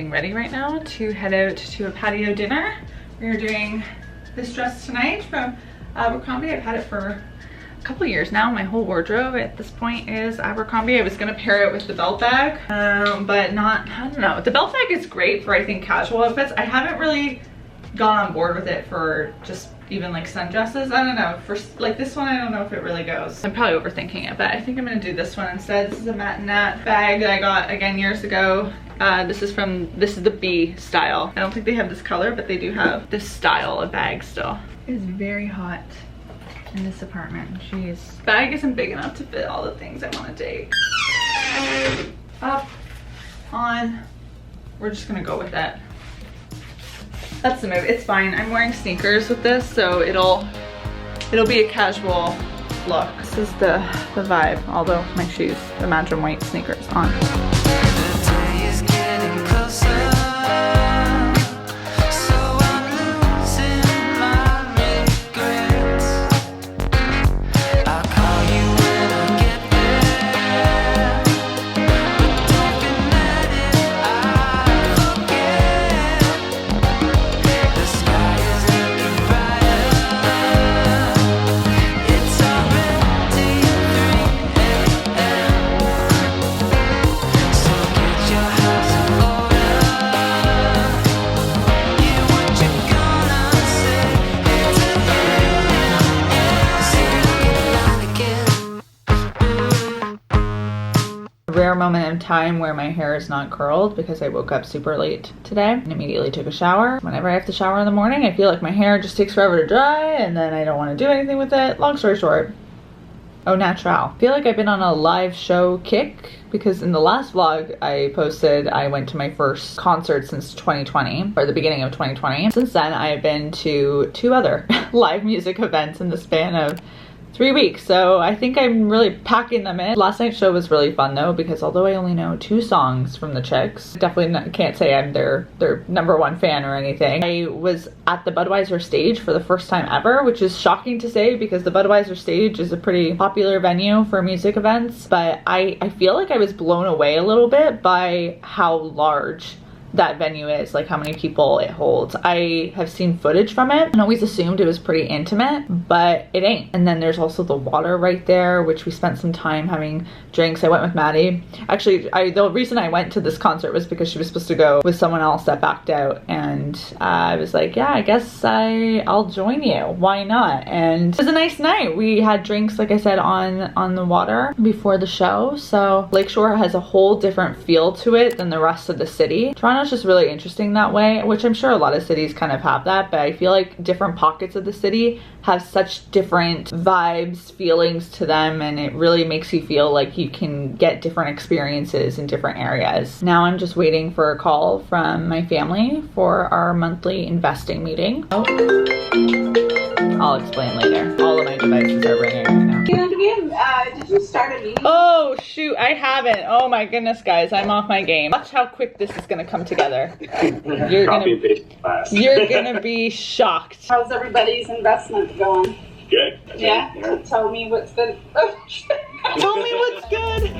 getting ready right now to head out to a patio dinner. We're doing this dress tonight from Abercrombie. I've had it for a couple years now. My whole wardrobe at this point is Abercrombie. I was gonna pair it with the belt bag, but not, I don't know. The belt bag is great for, I think, casual outfits. I haven't really gone on board with it for just even like sundresses. I don't know, for like this one, I don't know if it really goes. I'm probably overthinking it, but I think I'm gonna do this one instead. This is a Matte Nat bag that I got again years ago. This is the B style. I don't think they have this color, but they do have this style of bag still. It is very hot in this apartment. Jeez. Bag isn't big enough to fit all the things I want to take. Up, on. We're just gonna go with that. That's the move. It's fine. I'm wearing sneakers with this, so it'll be a casual look. This is the vibe, although my shoes, imagine white sneakers on. Rare moment in time where my hair is not curled because I woke up super late today and immediately took a shower. Whenever I have to shower in the morning, I feel like my hair just takes forever to dry and then I don't want to do anything with it. Long story short, au naturel. I feel like I've been on a live show kick because in the last vlog I posted, I went to my first concert since 2020, or the beginning of 2020. Since then, I have been to 2 other live music events in the span of 3 weeks, so I think I'm really packing them in. Last night's show was really fun though, because although I only know 2 songs from the Chicks, definitely can't say I'm their #1 fan or anything. I was at the Budweiser stage for the first time ever, which is shocking to say because the Budweiser stage is a pretty popular venue for music events, but I feel like I was blown away a little bit by how large that venue is, like how many people it holds. I have seen footage from it and always assumed it was pretty intimate, but it ain't. And then there's also the water right there, which we spent some time having drinks. I went with Maddie. Actually, the reason I went to this concert was because she was supposed to go with someone else that backed out, and I was like, yeah, I guess I'll join you. Why not? And it was a nice night. We had drinks, like I said, on the water before the show. So Lakeshore has a whole different feel to it than the rest of the city. Toronto's just really interesting that way, which I'm sure a lot of cities kind of have that, but I feel like different pockets of the city have such different vibes, feelings to them, and it really makes you feel like you can get different experiences in different areas. Now I'm just waiting for a call from my family for our monthly investing meeting. Oh. I'll explain later. All of my devices are ringing right now. Did you start a meeting? Oh shoot, I haven't. Oh my goodness, guys, I'm off my game. Watch how quick this is gonna come together. You're gonna be shocked. How's everybody's investment going? Good. Yeah? Tell me what's good. Tell me what's good.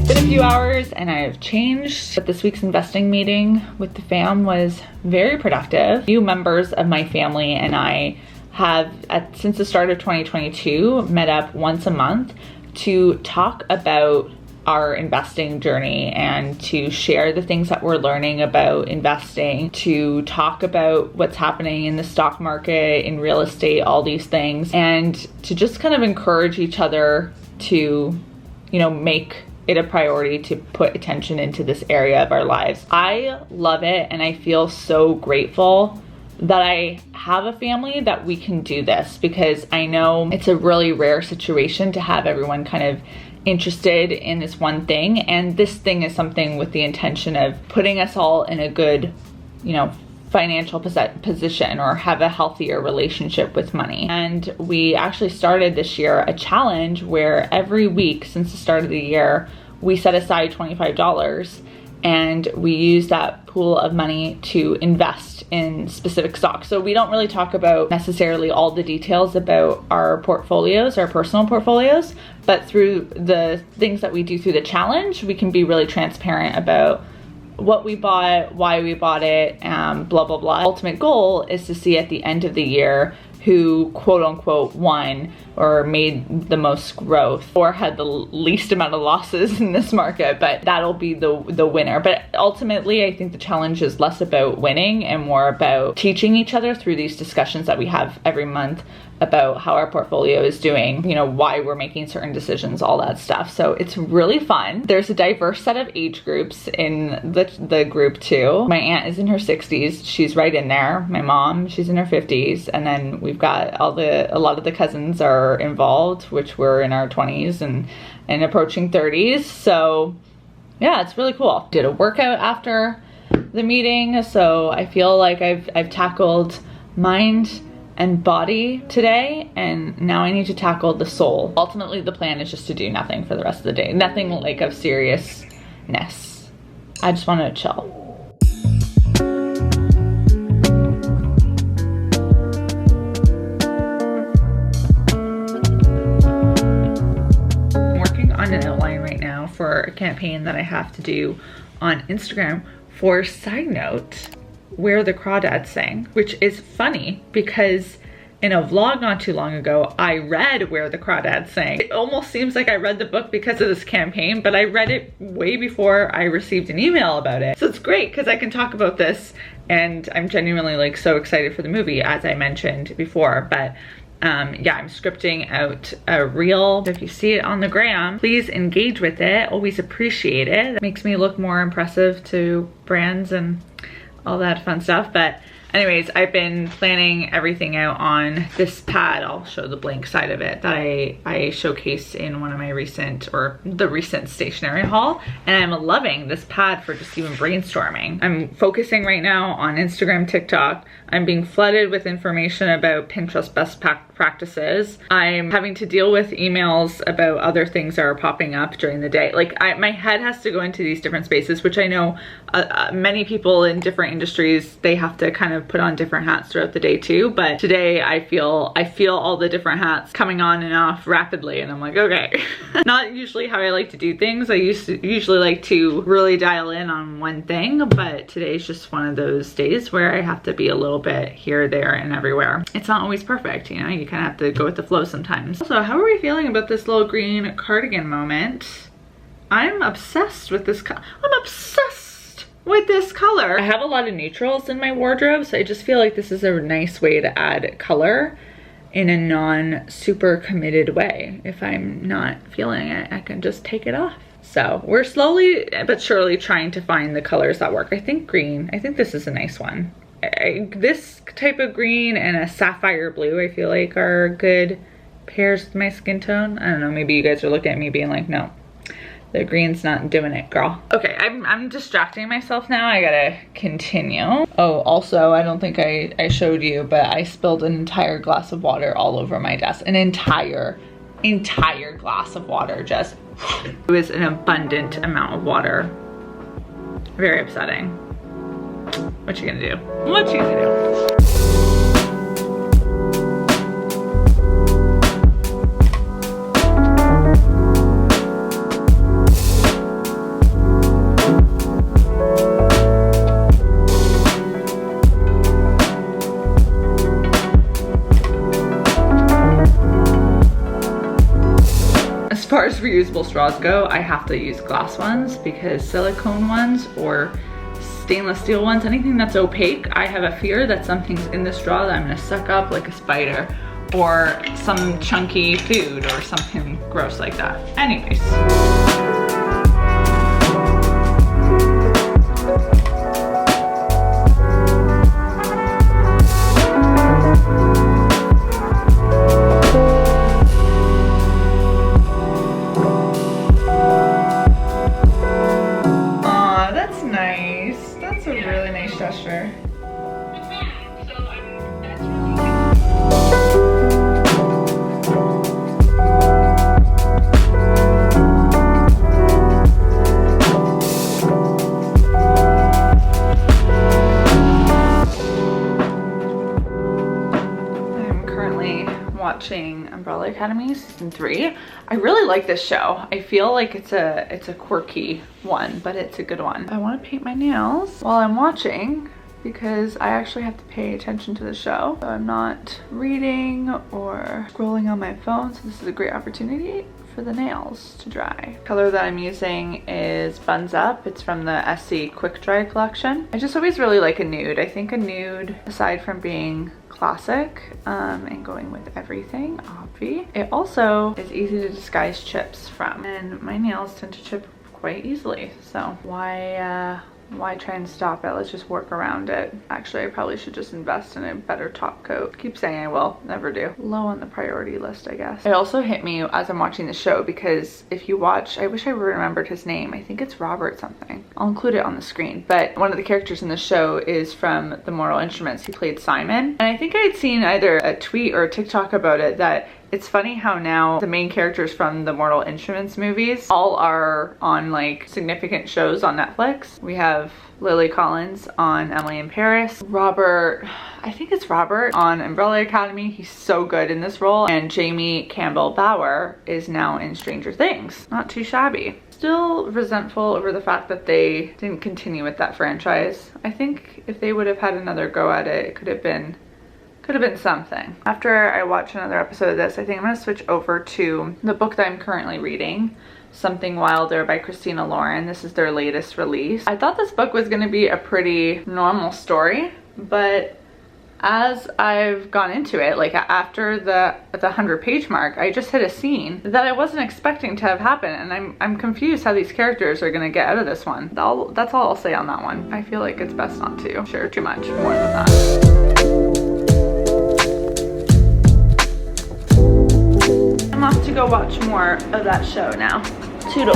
A few hours and I have changed, but this week's investing meeting with the fam was very productive. New members of my family and I have, since the start of 2022, met up once a month to talk about our investing journey and to share the things that we're learning about investing, to talk about what's happening in the stock market, in real estate, all these things, and to just kind of encourage each other to, make it a priority to put attention into this area of our lives. I love it and I feel so grateful that I have a family that we can do this, because I know it's a really rare situation to have everyone kind of interested in this one thing, and this thing is something with the intention of putting us all in a good, financial position or have a healthier relationship with money. And we actually started this year a challenge where every week since the start of the year, we set aside $25 and we use that pool of money to invest in specific stocks. So we don't really talk about necessarily all the details about our portfolios, our personal portfolios, but through the things that we do through the challenge, we can be really transparent about what we bought, why we bought it, blah, blah, blah. Ultimate goal is to see at the end of the year who quote unquote won or made the most growth or had the least amount of losses in this market, but that'll be the winner. But ultimately, I think the challenge is less about winning and more about teaching each other through these discussions that we have every month about how our portfolio is doing, you know, why we're making certain decisions, all that stuff. So it's really fun. There's a diverse set of age groups in the group too. My aunt is in her 60s. She's right in there. My mom, she's in her 50s. And then we've got a lot of the cousins are involved, which we're in our 20s and approaching 30s. So yeah, it's really cool. Did a workout after the meeting. So I feel like I've tackled mind and body today, and now I need to tackle the soul. Ultimately, the plan is just to do nothing for the rest of the day. Nothing like of seriousness. I just want to chill. I'm working on an outline right now for a campaign that I have to do on Instagram for, side note, Where the Crawdads Sang, which is funny because in a vlog not too long ago, I read Where the Crawdads Sang. It almost seems like I read the book because of this campaign, but I read it way before I received an email about it. So it's great because I can talk about this, and I'm genuinely like so excited for the movie, as I mentioned before. But yeah, I'm scripting out a reel. If you see it on the gram, please engage with it. Always appreciate it. It makes me look more impressive to brands and all that fun stuff. But anyways, I've been planning everything out on this pad. I'll show the blank side of it that I showcased in one of my recent stationery haul, and I'm loving this pad for just even brainstorming. I'm focusing right now on Instagram, TikTok. I'm being flooded with information about Pinterest best practices. I'm having to deal with emails about other things that are popping up during the day. Like my head has to go into these different spaces, which I know many people in different industries, they have to kind of put on different hats throughout the day too. But today I feel all the different hats coming on and off rapidly, and I'm like, okay. Not usually how I like to do things. I usually like to really dial in on one thing, but today's just one of those days where I have to be a little bit here, there, and everywhere. It's not always perfect, you know, you kind of have to go with the flow sometimes. Also, how are we feeling about this little green cardigan moment? I'm obsessed with this I'm obsessed with this color. I have a lot of neutrals in my wardrobe, so I just feel like this is a nice way to add color in a non-super committed way. If I'm not feeling it, I can just take it off. So we're slowly but surely trying to find the colors that work. I think green, I think this is a nice one. This type of green and a sapphire blue, I feel like are good pairs with my skin tone. I don't know, maybe you guys are looking at me being like, no, the green's not doing it, girl. Okay, I'm distracting myself now. I gotta continue. Oh, also, I don't think I showed you, but I spilled an entire glass of water all over my desk. An entire glass of water, just. It was an abundant amount of water. Very upsetting. What you gonna do? What you gonna do? As far as reusable straws go, I have to use glass ones because silicone ones or stainless steel ones, anything that's opaque, I have a fear that something's in the straw that I'm gonna suck up like a spider, or some chunky food or something gross like that. Anyways. Gesture. watching Umbrella Academy season 3. I really like this show. I feel like it's a quirky one, but it's a good one. I want to paint my nails while I'm watching because I actually have to pay attention to the show. So I'm not reading or scrolling on my phone, so this is a great opportunity for the nails to dry. Color that I'm using is Buns Up. It's from the SC Quick Dry collection. I just always really like a nude. I think a nude, aside from being classic and going with everything, obvi, it also is easy to disguise chips from. And my nails tend to chip quite easily, so why try and stop it? Let's just work around it. Actually, I probably should just invest in a better top coat. Keep saying I will, never do. Low on the priority list, I guess. It also hit me as I'm watching the show because if you watch, I wish I remembered his name. I think it's Robert something. I'll include it on the screen. But one of the characters in the show is from The Mortal Instruments. He played Simon. And I think I had seen either a tweet or a TikTok about it that it's funny how now the main characters from the Mortal Instruments movies all are on like significant shows on Netflix. We have Lily Collins on Emily in Paris, Robert, I think it's Robert, on Umbrella Academy. He's so good in this role. And Jamie Campbell Bower is now in Stranger Things. Not too shabby. Still resentful over the fact that they didn't continue with that franchise. I think if they would have had another go at it, it could have been something. After I watch another episode of this, I think I'm gonna switch over to the book that I'm currently reading, Something Wilder by Christina Lauren. This is their latest release. I thought this book was gonna be a pretty normal story, but as I've gone into it, like after the 100-page mark, I just hit a scene that I wasn't expecting to have happen, and I'm confused how these characters are gonna get out of this one. That's all I'll say on that one. I feel like it's best not to share too much more than that. I'm off to go watch more of that show now. Toodle.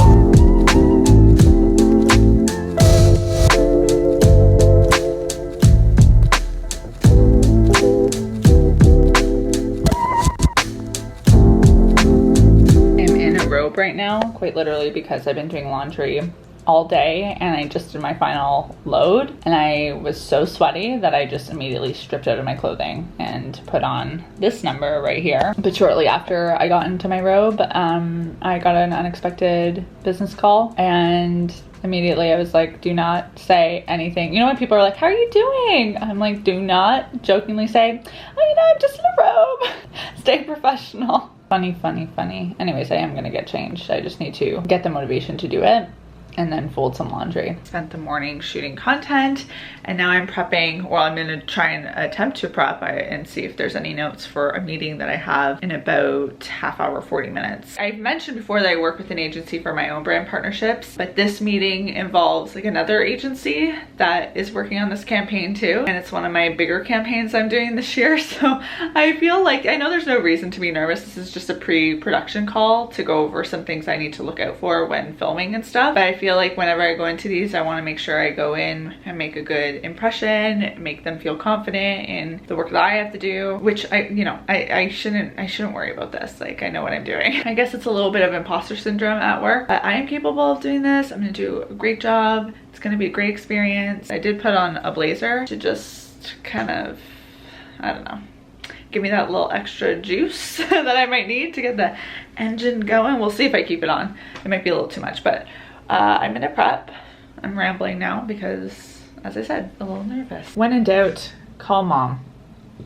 I'm in a robe right now, quite literally, because I've been doing laundry all day and I just did my final load and I was so sweaty that I just immediately stripped out of my clothing and put on this number right here. But shortly after I got into my robe, I got an unexpected business call and immediately I was like, do not say anything. You know when people are like, how are you doing? I'm like, do not jokingly say, oh, you know, I'm just in a robe. Stay professional. Funny, funny, funny. Anyways, I am gonna get changed. I just need to get the motivation to do it and then fold some laundry. Spent the morning shooting content and now I'm prepping. Well, I'm gonna try and attempt to prep and see if there's any notes for a meeting that I have in about half hour, 40 minutes. I've mentioned before that I work with an agency for my own brand partnerships, but this meeting involves like another agency that is working on this campaign too. And it's one of my bigger campaigns I'm doing this year. So I feel like, I know there's no reason to be nervous. This is just a pre-production call to go over some things I need to look out for when filming and stuff. But I feel like whenever I go into these, I want to make sure I go in and make a good impression, make them feel confident in the work that I have to do, which I shouldn't worry about this. Like, I know what I'm doing. I guess it's a little bit of imposter syndrome at work, but I am capable of doing this. I'm gonna do a great job. It's gonna be a great experience. I did put on a blazer to just kind of, I don't know, give me that little extra juice that I might need to get the engine going. We'll see if I keep it on. It might be a little too much, but I'm gonna prep. I'm rambling now because, as I said, a little nervous. When in doubt, call mom.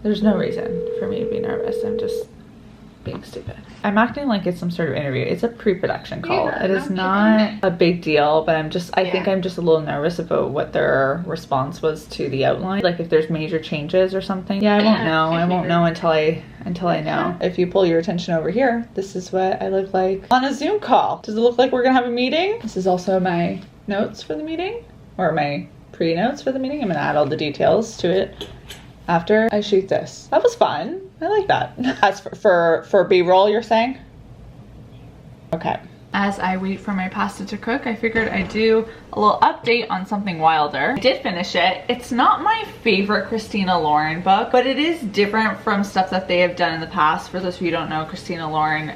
There's no reason for me to be nervous. I'm just being stupid. I'm acting like it's some sort of interview. It's a pre-production call. Yeah, it is not a big deal, but I think I'm just a little nervous about what their response was to the outline. Like if there's major changes or something. Yeah, I won't know. I won't know until I know. If you pull your attention over here, this is what I look like on a Zoom call. Does it look like we're gonna have a meeting? This is also my notes for the meeting, or my pre-notes for the meeting. I'm gonna add all the details to it after I shoot this. That was fun. I like that. As for B-roll, you're saying? Okay. As I wait for my pasta to cook, I figured I'd do a little update on Something Wilder. I did finish it. It's not my favorite Christina Lauren book, but it is different from stuff that they have done in the past. For those of you who don't know, Christina Lauren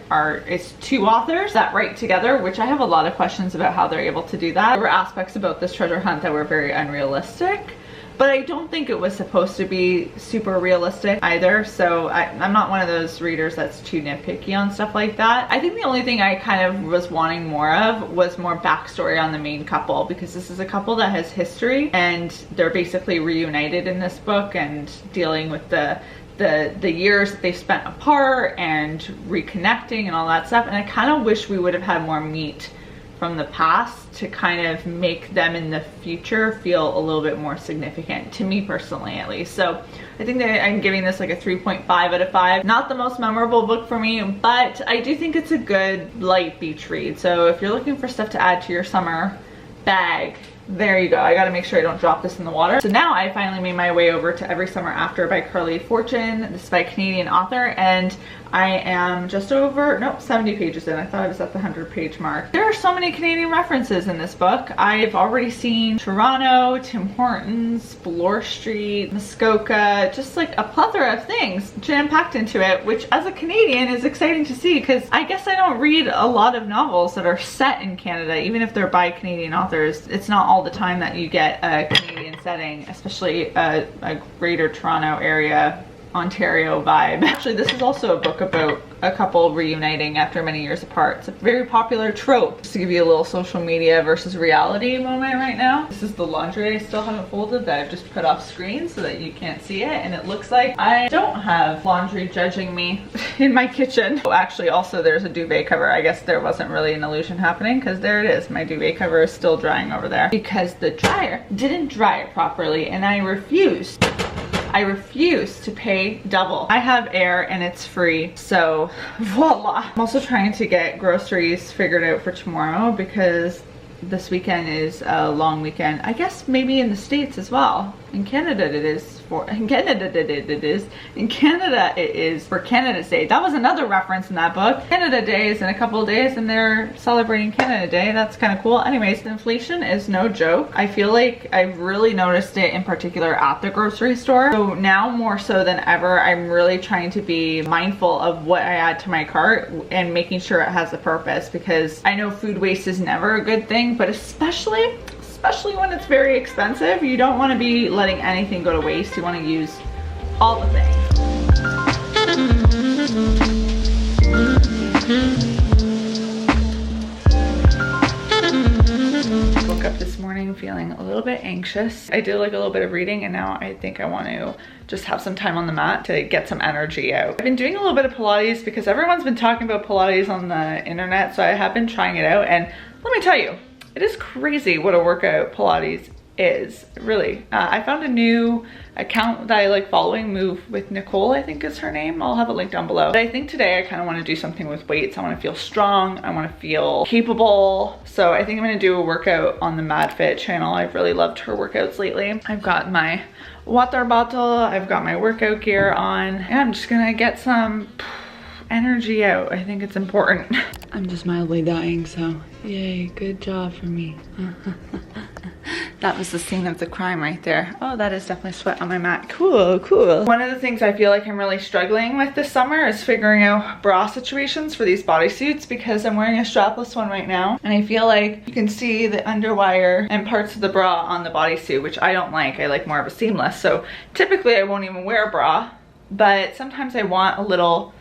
is two authors that write together, which I have a lot of questions about how they're able to do that. There were aspects about this treasure hunt that were very unrealistic. but I don't think it was supposed to be super realistic either. So I'm not one of those readers that's too nitpicky on stuff like that. I think the only thing I kind of was wanting more of was more backstory on the main couple, because this is a couple that has history and they're basically reunited in this book and dealing with the years that they spent apart and reconnecting and all that stuff. And I kind of wish we would have had more meat from the past to kind of make them in the future feel a little bit more significant, to me personally at least. So I think that I'm giving this like a 3.5 out of 5. Not the most memorable book for me, but I do think it's a good light beach read. So if you're looking for stuff to add to your summer bag, there you go. I gotta make sure I don't drop this in the water. So now I finally made my way over to Every Summer After by Carly Fortune. This is by a Canadian author, and I am just over, nope, 70 pages in. I thought I was at the 100-page mark. There are so many Canadian references in this book. I've already seen Toronto, Tim Hortons, Bloor Street, Muskoka, just like a plethora of things jam-packed into it, which as a Canadian is exciting to see, because I guess I don't read a lot of novels that are set in Canada, even if they're by Canadian authors. It's not all the time that you get a Canadian setting, especially a greater Toronto area, Ontario vibe. Actually, this is also a book about a couple reuniting after many years apart. It's a very popular trope. Just to give you a little social media versus reality moment right now. This is the laundry I still haven't folded that I've just put off screen so that you can't see it, and it looks like I don't have laundry judging me in my kitchen. Oh, actually, also there's a duvet cover. I guess there wasn't really an illusion happening, because there it is. My duvet cover is still drying over there because the dryer didn't dry it properly, and I refuse to pay double. I have air and it's free, so voila. I'm also trying to get groceries figured out for tomorrow, because this weekend is a long weekend. I guess maybe in the States as well. In Canada it is for Canada it is for Canada's Day. That was another reference in that book. Canada Day is in a couple of days and they're celebrating Canada Day. That's kind of cool. Anyways, inflation is no joke. I feel like I've really noticed it in particular at the grocery store. So now more so than ever, I'm really trying to be mindful of what I add to my cart and making sure it has a purpose, because I know food waste is never a good thing, but especially when it's very expensive, you don't want to be letting anything go to waste. You want to use all the things. Woke up this morning feeling a little bit anxious. I did like a little bit of reading, and now I think I want to just have some time on the mat to get some energy out. I've been doing a little bit of Pilates because everyone's been talking about Pilates on the internet, so I have been trying it out, and let me tell you, it is crazy what a workout Pilates is, really. I found a new account that I like following, Move with Nicole, I think is her name. I'll have a link down below. But I think today I kind of want to do something with weights. I want to feel strong. I want to feel capable. So I think I'm going to do a workout on the MadFit channel. I've really loved her workouts lately. I've got my water bottle. I've got my workout gear on. And I'm just going to get some energy out. I think it's important. I'm just mildly dying, so yay, good job for me. That was the scene of the crime right there. Oh, that is definitely sweat on my mat. Cool, cool. One of the things I feel like I'm really struggling with this summer is figuring out bra situations for these bodysuits, because I'm wearing a strapless one right now, and I feel like you can see the underwire and parts of the bra on the bodysuit, which I don't like. I like more of a seamless. So typically I won't even wear a bra, but sometimes I want a little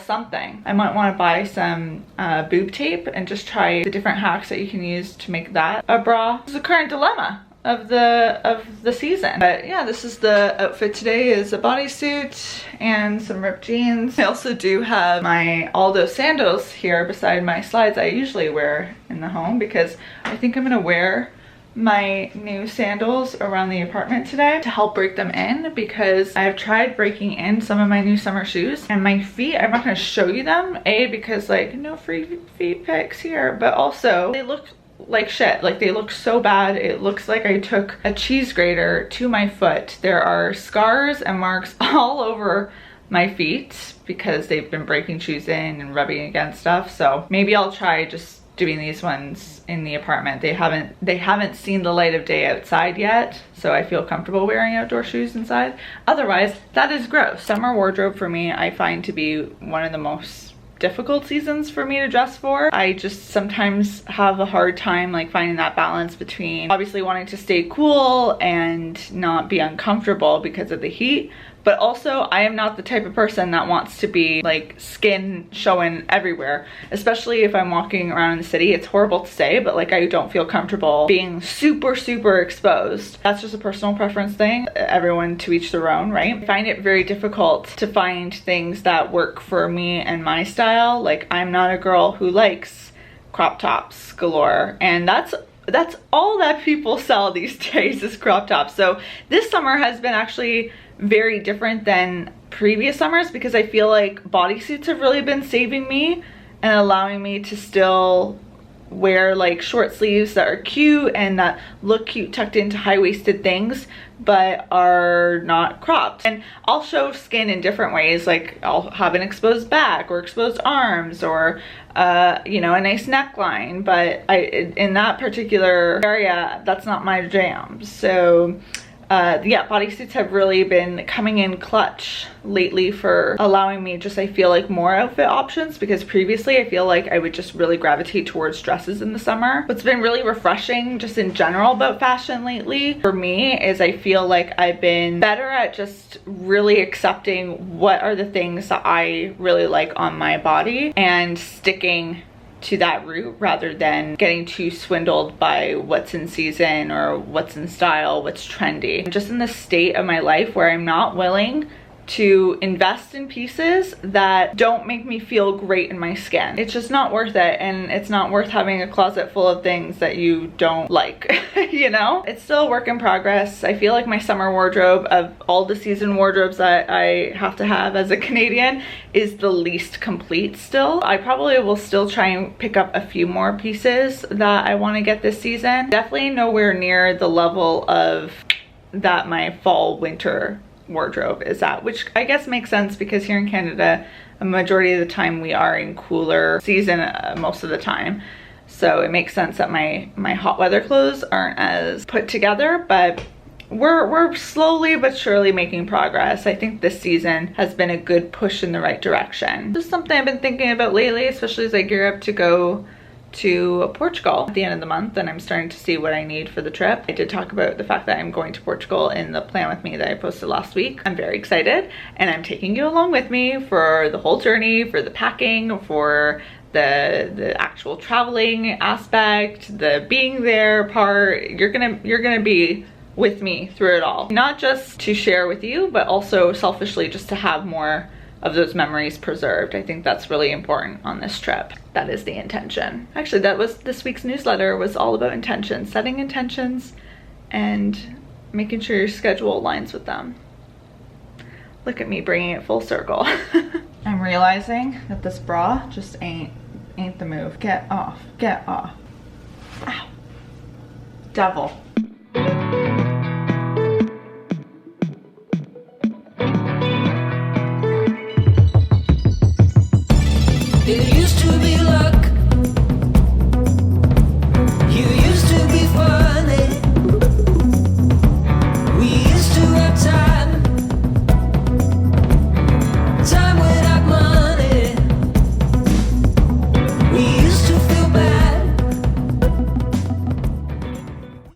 something. I might want to buy some boob tape and just try the different hacks that you can use to make that a bra. This is the current dilemma of the season. But yeah, this is the outfit today, is a bodysuit and some ripped jeans. I also do have my Aldo sandals here beside my slides I usually wear in the home, because I think I'm gonna wear my new sandals around the apartment today to help break them in, because I've tried breaking in some of my new summer shoes and my feet, I'm not going to show you them, because like no free feet pics here, but also they look like shit. Like they look so bad. It looks like I took a cheese grater to my foot. There are scars and marks all over my feet because they've been breaking shoes in and rubbing against stuff. So maybe I'll try just doing these ones in the apartment. They haven't seen the light of day outside yet, so I feel comfortable wearing outdoor shoes inside. Otherwise, that is gross. Summer wardrobe for me, I find to be one of the most difficult seasons for me to dress for. I just sometimes have a hard time like finding that balance between obviously wanting to stay cool and not be uncomfortable because of the heat, but also I am not the type of person that wants to be like skin showing everywhere, especially if I'm walking around in the city. It's horrible to say, but like I don't feel comfortable being super exposed. That's just a personal preference thing. Everyone to each their own, right? I find it very difficult to find things that work for me and my style. Like I'm not a girl who likes crop tops galore, and that's all that people sell these days is crop tops. So this summer has been actually very different than previous summers because I feel like bodysuits have really been saving me and allowing me to still wear like short sleeves that are cute and that look cute tucked into high-waisted things but are not cropped. And I'll show skin in different ways, like I'll have an exposed back or exposed arms or you know, a nice neckline, but in that particular area that's not my jam. So yeah, bodysuits have really been coming in clutch lately for allowing me just, I feel like, more outfit options, because previously I feel like I would just really gravitate towards dresses in the summer. What's been really refreshing just in general about fashion lately for me is I feel like I've been better at just really accepting what are the things that I really like on my body and sticking to that route rather than getting too swindled by what's in season or what's in style, what's trendy. I'm just in the state of my life where I'm not willing to invest in pieces that don't make me feel great in my skin. It's just not worth it, and it's not worth having a closet full of things that you don't like, you know? It's still a work in progress. I feel like my summer wardrobe of all the season wardrobes that I have to have as a Canadian is the least complete still. I probably will still try and pick up a few more pieces that I want to get this season. Definitely nowhere near the level of that my fall winter wardrobe is at, which I guess makes sense because here in Canada a majority of the time we are in cooler season most of the time, so it makes sense that my hot weather clothes aren't as put together, but we're slowly but surely making progress. I think this season has been a good push in the right direction. Just something I've been thinking about lately, especially as I gear up to go to Portugal at the end of the month, and I'm starting to see what I need for the trip. I did talk about the fact that I'm going to Portugal in the plan with me that I posted last week. I'm very excited, and I'm taking you along with me for the whole journey, for the packing, for the actual traveling aspect, the being there part. You're gonna be with me through it all, not just to share with you, but also selfishly just to have more of those memories preserved. I think that's really important on this trip. That is the intention. Actually, that was this week's newsletter, was all about intentions, setting intentions and making sure your schedule aligns with them. Look at me bringing it full circle. I'm realizing that this bra just ain't the move. Get off, get off. Ow. Devil.